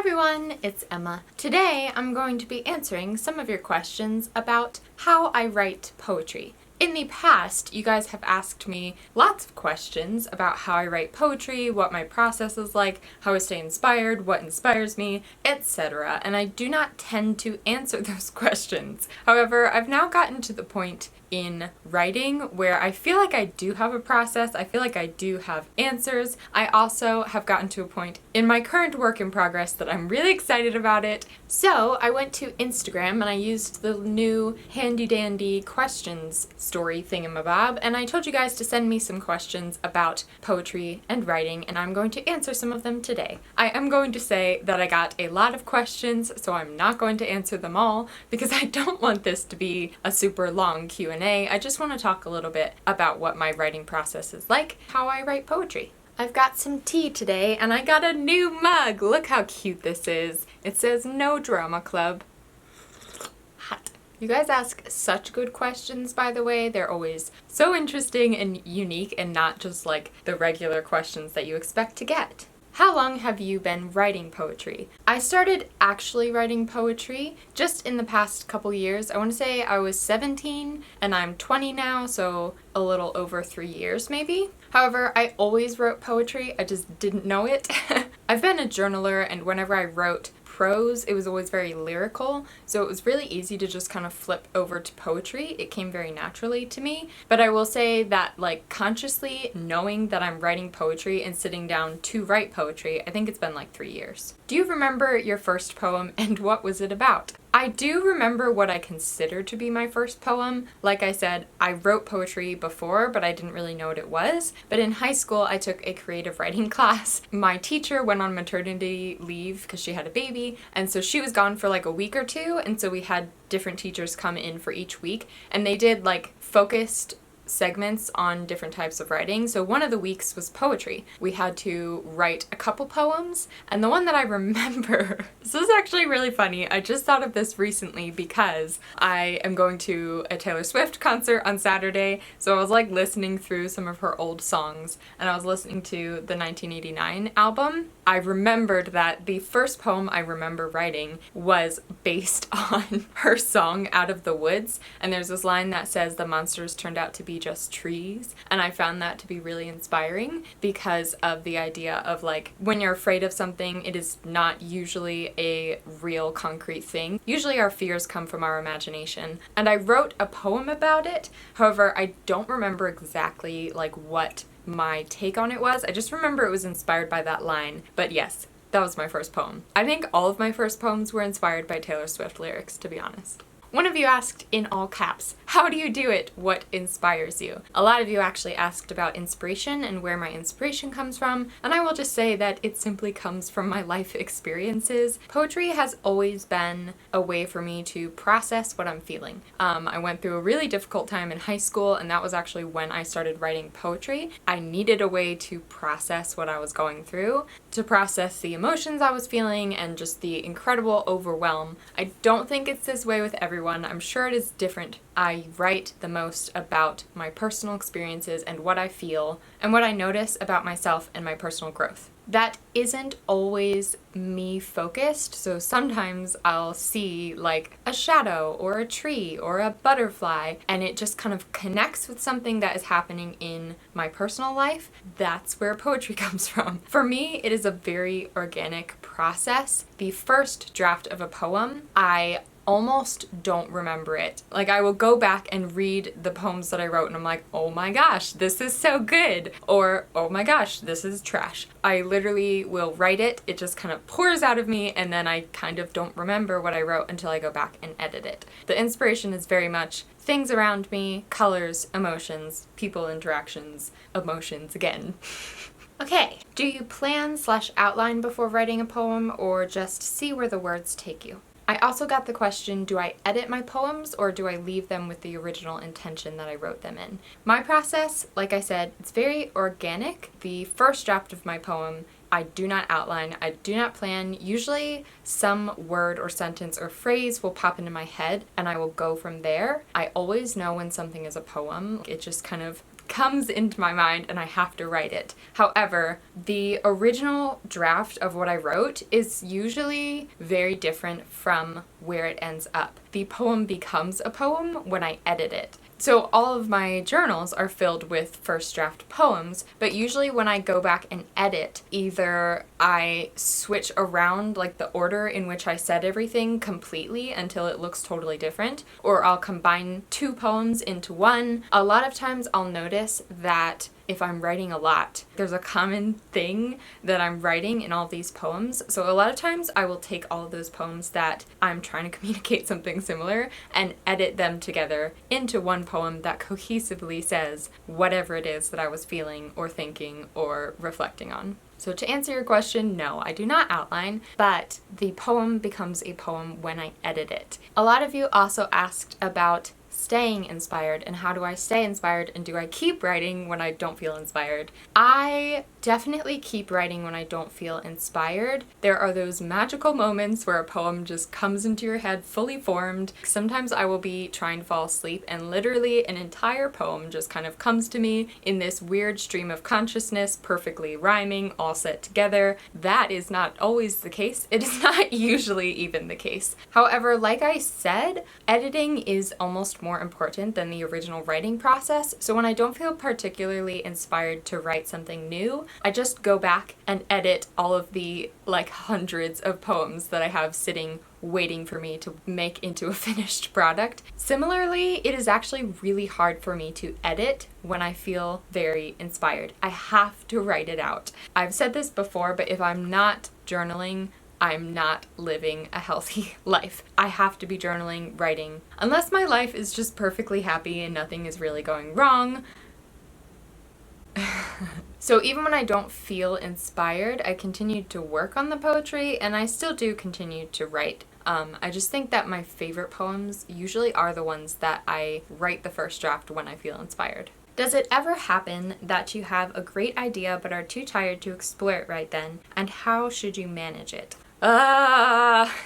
everyone, it's Emma. Today I'm going to be answering some of your questions about how I write poetry. In the past, you guys have asked me lots of questions about how I write poetry, what my process is like, how I stay inspired, what inspires me, etc. And I do not tend to answer those questions. However, I've now gotten to the point in writing where I feel like I do have a process, I feel like I do have answers. I also have gotten to a point in my current work in progress that I'm really excited about it. So I went to Instagram and I used the new handy dandy questions story thingamabob, and I told you guys to send me some questions about poetry and writing, and I'm going to answer some of them today. I am going to say that I got a lot of questions, so I'm not going to answer them all because I don't want this to be a super long Q&A. I just want to talk a little bit about what my writing process is like, how I write poetry. I've got some tea today and I got a new mug. Look how cute this is. It says No Drama Club. Hot. You guys ask such good questions, by the way. They're always so interesting and unique and not just like the regular questions that you expect to get. How long have you been writing poetry? I started actually writing poetry just in the past couple years. I want to say I was 17 and I'm 20 now, so a little over 3 years maybe. However, I always wrote poetry, I just didn't know it. I've been a journaler, and whenever I wrote prose, it was always very lyrical, so it was really easy to just kind of flip over to poetry. It came very naturally to me. But I will say that, like, consciously knowing that I'm writing poetry and sitting down to write poetry, I think it's been like 3 years. Do you remember your first poem and what was it about? I do remember what I consider to be my first poem. Like I said, I wrote poetry before, but I didn't really know what it was. But in high school, I took a creative writing class. My teacher went on maternity leave because she had a baby, and so she was gone for like a week or two, and so we had different teachers come in for each week, and they did like focused segments on different types of writing. So one of the weeks was poetry. We had to write a couple poems, and the one that I remember, this is actually really funny. I just thought of this recently because I am going to a Taylor Swift concert on Saturday, so I was like listening through some of her old songs, and I was listening to the 1989 album. I remembered that the first poem I remember writing was based on her song Out of the Woods, and there's this line that says the monsters turned out to be just trees, and I found that to be really inspiring because of the idea of like when you're afraid of something, it is not usually a real concrete thing. Usually our fears come from our imagination, and I wrote a poem about it. However, I don't remember exactly like what my take on it was. I just remember it was inspired by that line. But yes, that was my first poem. I think all of my first poems were inspired by Taylor Swift lyrics, to be honest. One of you asked in all caps, how do you do it? What inspires you? A lot of you actually asked about inspiration and where my inspiration comes from, and I will just say that it simply comes from my life experiences. Poetry has always been a way for me to process what I'm feeling. I went through a really difficult time in high school, and that was actually when I started writing poetry. I needed a way to process what I was going through, to process the emotions I was feeling and just the incredible overwhelm. I don't think it's this way with everyone. I'm sure it is different. I write the most about my personal experiences and what I feel and what I notice about myself and my personal growth. That isn't always me focused, so sometimes I'll see like a shadow or a tree or a butterfly, and it just kind of connects with something that is happening in my personal life. That's where poetry comes from. For me, it is a very organic process. The first draft of a poem, I almost don't remember it. Like, I will go back and read the poems that I wrote and I'm like, oh my gosh, this is so good, or oh my gosh, this is trash. I literally will write it, it just kind of pours out of me, and then I kind of don't remember what I wrote until I go back and edit it. The inspiration is very much things around me, colors, emotions, people interactions, emotions again. Okay, do you plan/outline before writing a poem, or just see where the words take you? I also got the question, do I edit my poems or do I leave them with the original intention that I wrote them in? My process, like I said, it's very organic. The first draft of my poem, I do not outline, I do not plan. Usually some word or sentence or phrase will pop into my head and I will go from there. I always know when something is a poem. It just kind of comes into my mind and I have to write it. However, the original draft of what I wrote is usually very different from where it ends up. The poem becomes a poem when I edit it. So all of my journals are filled with first draft poems, but usually when I go back and edit, either I switch around like the order in which I said everything completely until it looks totally different, or I'll combine two poems into one. A lot of times I'll notice that if I'm writing a lot, there's a common thing that I'm writing in all these poems. So a lot of times I will take all of those poems that I'm trying to communicate something similar and edit them together into one poem that cohesively says whatever it is that I was feeling or thinking or reflecting on. So to answer your question, no, I do not outline, but the poem becomes a poem when I edit it. A lot of you also asked about staying inspired and how do I stay inspired and do I keep writing when I don't feel inspired? I definitely keep writing when I don't feel inspired. There are those magical moments where a poem just comes into your head fully formed. Sometimes I will be trying to fall asleep and literally an entire poem just kind of comes to me in this weird stream of consciousness, perfectly rhyming, all set together. That is not always the case. It is not usually even the case. However, like I said, editing is almost more important than the original writing process. So when I don't feel particularly inspired to write something new, I just go back and edit all of the hundreds of poems that I have sitting waiting for me to make into a finished product. Similarly, it is actually really hard for me to edit when I feel very inspired. I have to write it out. I've said this before, but if I'm not journaling, I'm not living a healthy life. I have to be journaling, writing. Unless my life is just perfectly happy and nothing is really going wrong. So even when I don't feel inspired, I continue to work on the poetry and I still do continue to write. I just think that my favorite poems usually are the ones that I write the first draft when I feel inspired. Does it ever happen that you have a great idea but are too tired to explore it right then? And how should you manage it?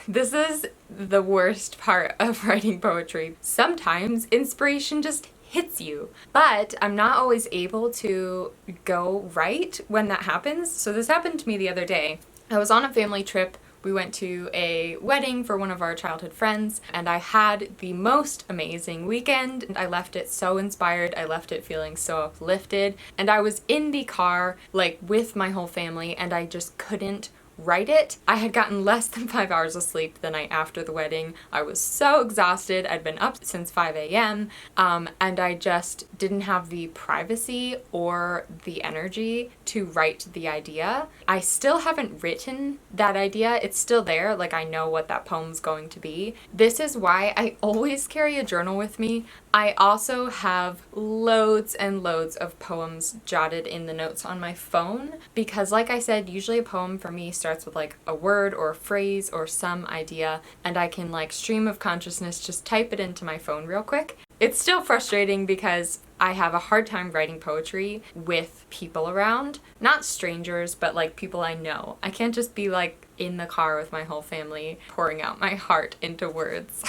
This is the worst part of writing poetry. Sometimes inspiration just hits you, but I'm not always able to go write when that happens. So this happened to me the other day. I was on a family trip. We went to a wedding for one of our childhood friends, and I had the most amazing weekend. I left it so inspired. I left it feeling so uplifted, and I was in the car with my whole family, and I just couldn't write it. I had gotten less than 5 hours of sleep the night after the wedding. I was so exhausted. I'd been up since 5 a.m. And I just didn't have the privacy or the energy to write the idea. I still haven't written that idea. It's still there. I know what that poem's going to be. This is why I always carry a journal with me. I also have loads and loads of poems jotted in the notes on my phone because, like I said, usually a poem for me starts with a word or a phrase or some idea, and I can stream of consciousness just type it into my phone real quick. It's still frustrating because I have a hard time writing poetry with people around. Not strangers, but people I know. I can't just be in the car with my whole family pouring out my heart into words.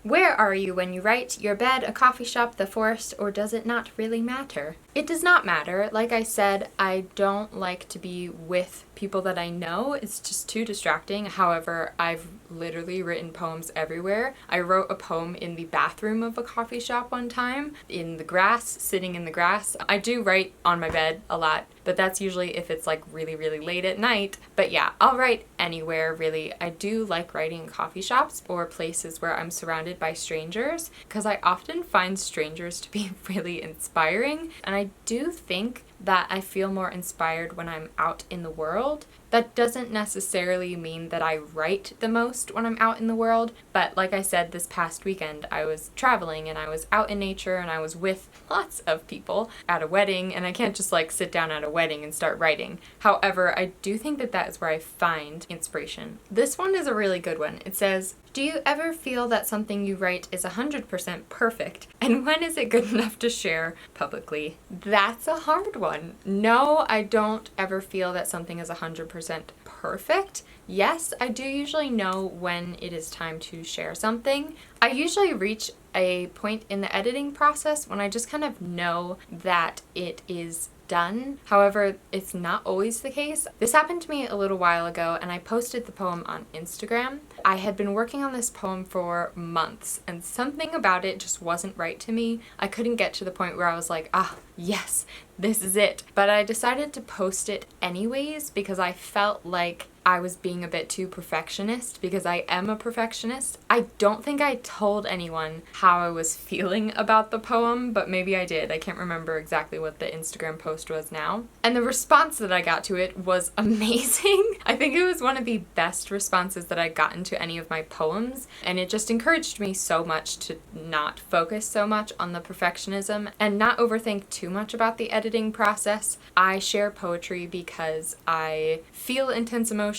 Where are you when you write? Your bed, a coffee shop, the forest, or does it not really matter? It does not matter. Like I said, I don't like to be with people that I know. It's just too distracting. However, I've literally written poems everywhere. I wrote a poem in the bathroom of a coffee shop one time, in the grass, sitting in the grass. I do write on my bed a lot, but that's usually if it's really, really late at night. But yeah, I'll write anywhere really. I do like writing in coffee shops or places where I'm surrounded by strangers because I often find strangers to be really inspiring, and I do think that I feel more inspired when I'm out in the world. That doesn't necessarily mean that I write the most when I'm out in the world, but like I said, this past weekend I was traveling and I was out in nature and I was with lots of people at a wedding, and I can't just sit down at a wedding and start writing. However, I do think that that is where I find inspiration. This one is a really good one. It says, do you ever feel that something you write is 100% perfect? And when is it good enough to share publicly? That's a hard one. No, I don't ever feel that something is 100% perfect. Yes, I do usually know when it is time to share something. I usually reach a point in the editing process when I just kind of know that it is done. However, it's not always the case. This happened to me a little while ago and I posted the poem on Instagram. I had been working on this poem for months and something about it just wasn't right to me. I couldn't get to the point where I was like, yes, this is it. But I decided to post it anyways because I felt like I was being a bit too perfectionist because I am a perfectionist. I don't think I told anyone how I was feeling about the poem, but maybe I did. I can't remember exactly what the Instagram post was now. And the response that I got to it was amazing. I think it was one of the best responses that I'd gotten to any of my poems, and it just encouraged me so much to not focus so much on the perfectionism and not overthink too much about the editing process. I share poetry because I feel intense emotions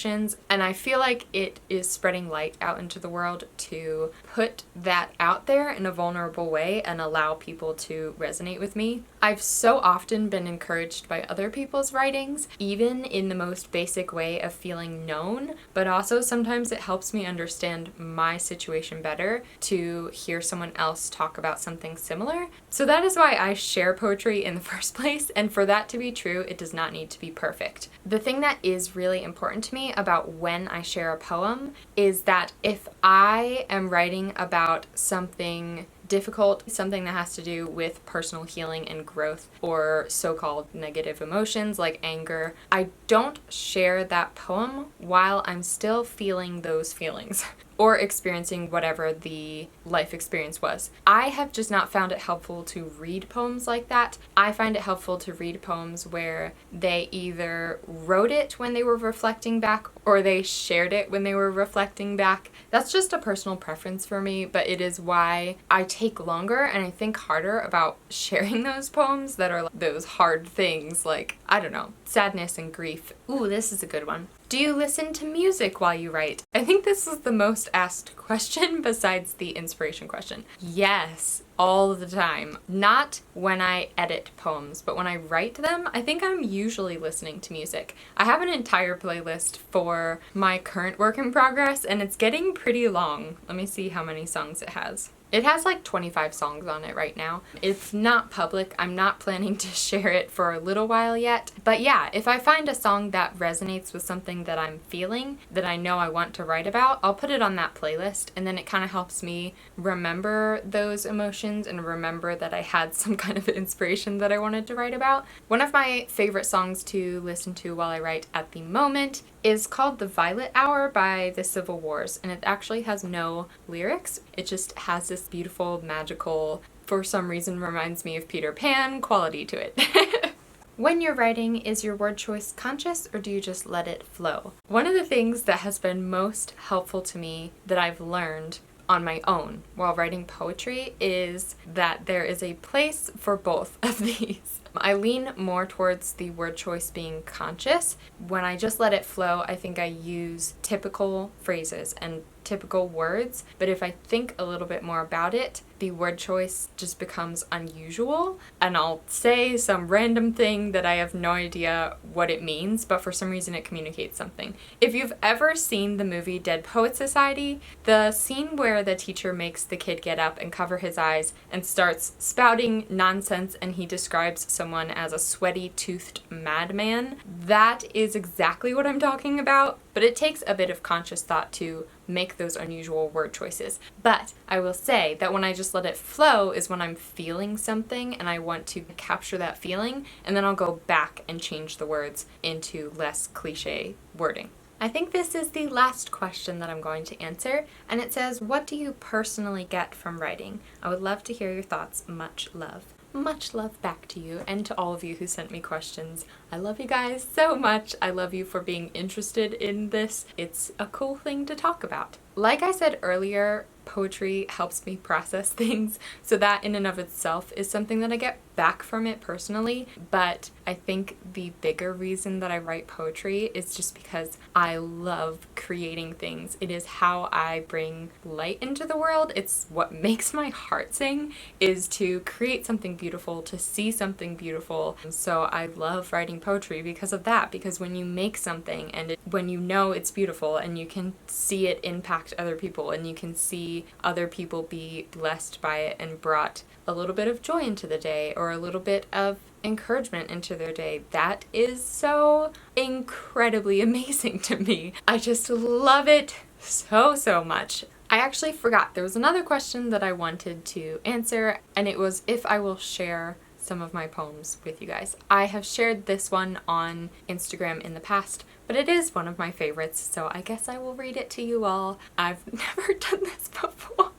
and I feel like it is spreading light out into the world to put that out there in a vulnerable way and allow people to resonate with me. I've so often been encouraged by other people's writings, even in the most basic way of feeling known, but also sometimes it helps me understand my situation better to hear someone else talk about something similar. So that is why I share poetry in the first place, and for that to be true, it does not need to be perfect. The thing that is really important to me about when I share a poem is that if I am writing about something difficult, something that has to do with personal healing and growth or so-called negative emotions like anger, I don't share that poem while I'm still feeling those feelings or experiencing whatever the life experience was. I have just not found it helpful to read poems like that. I find it helpful to read poems where they either wrote it when they were reflecting back or they shared it when they were reflecting back. That's just a personal preference for me, but it is why I take longer and I think harder about sharing those poems that are those hard things like, I don't know, sadness and grief. Ooh, this is a good one. Do you listen to music while you write? I think this is the most asked question besides the inspiration question. Yes, all the time. Not when I edit poems, but when I write them, I think I'm usually listening to music. I have an entire playlist for my current work in progress, and it's getting pretty long. Let me see how many songs it has. It has like 25 songs on it right now. It's not public. I'm not planning to share it for a little while yet. But yeah, if I find a song that resonates with something that I'm feeling, that I know I want to write about, I'll put it on that playlist, and then it kind of helps me remember those emotions and remember that I had some kind of inspiration that I wanted to write about. One of my favorite songs to listen to while I write at the moment is called The Violet Hour by The Civil Wars, and it actually has no lyrics. It just has this beautiful, magical, for some reason reminds me of Peter Pan quality to it. When you're writing, is your word choice conscious or do you just let it flow? One of the things that has been most helpful to me that I've learned on my own while writing poetry is that there is a place for both of these. I lean more towards the word choice being conscious. When I just let it flow, I think I use typical phrases and typical words, but if I think a little bit more about it, the word choice just becomes unusual, and I'll say some random thing that I have no idea what it means, but for some reason it communicates something. If you've ever seen the movie Dead Poets Society, the scene where the teacher makes the kid get up and cover his eyes and starts spouting nonsense and he describes someone as a sweaty, toothed madman, that is exactly what I'm talking about, but it takes a bit of conscious thought to make those unusual word choices. But I will say that when I just let it flow is when I'm feeling something and I want to capture that feeling, and then I'll go back and change the words into less cliche wording. I think this is the last question that I'm going to answer, and it says, what do you personally get from writing? I would love to hear your thoughts. Much love. Much love back to you and to all of you who sent me questions. I love you guys so much. I love you for being interested in this. It's a cool thing to talk about. Like I said earlier, poetry helps me process things, so that in and of itself is something that I get back from it personally, but I think the bigger reason that I write poetry is just because I love creating things. It is how I bring light into the world. It's what makes my heart sing, is to create something beautiful, to see something beautiful. So I love writing poetry because of that, because when you make something and when you know it's beautiful and you can see it impact other people and you can see other people be blessed by it and brought a little bit of joy into the day or a little bit of encouragement into their day, that is so incredibly amazing to me. I just love it so much. I actually forgot there was another question that I wanted to answer, and it was if I will share some of my poems with you guys. I have shared this one on Instagram in the past, but it is one of my favorites, so I guess I will read it to you all. I've never done this before.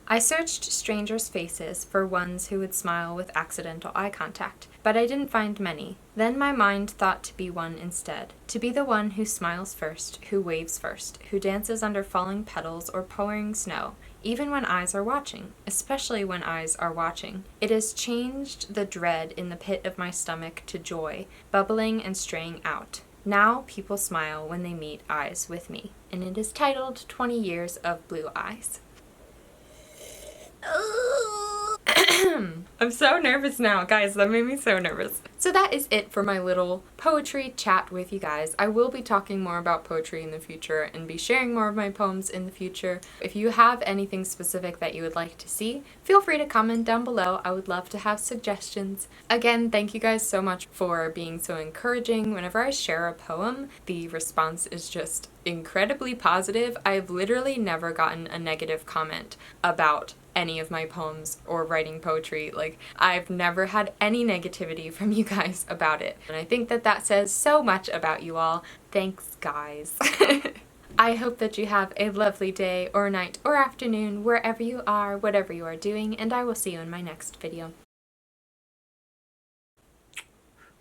I searched strangers' faces for ones who would smile with accidental eye contact, but I didn't find many. Then my mind thought to be one instead, to be the one who smiles first, who waves first, who dances under falling petals or pouring snow, even when eyes are watching, especially when eyes are watching. It has changed the dread in the pit of my stomach to joy, bubbling and straying out. Now people smile when they meet eyes with me, and it is titled 20 Years of Blue Eyes. I'm so nervous now, guys. That made me so nervous. So that is it for my little poetry chat with you guys. I will be talking more about poetry in the future and be sharing more of my poems in the future. If you have anything specific that you would like to see, feel free to comment down below. I would love to have suggestions. Again, thank you guys so much for being so encouraging. Whenever I share a poem, the response is just incredibly positive. I've literally never gotten a negative comment about any of my poems or writing poetry. Like, I've never had any negativity from you guys about it. And I think that that says so much about you all. Thanks, guys. I hope that you have a lovely day or night or afternoon wherever you are, whatever you are doing, and I will see you in my next video.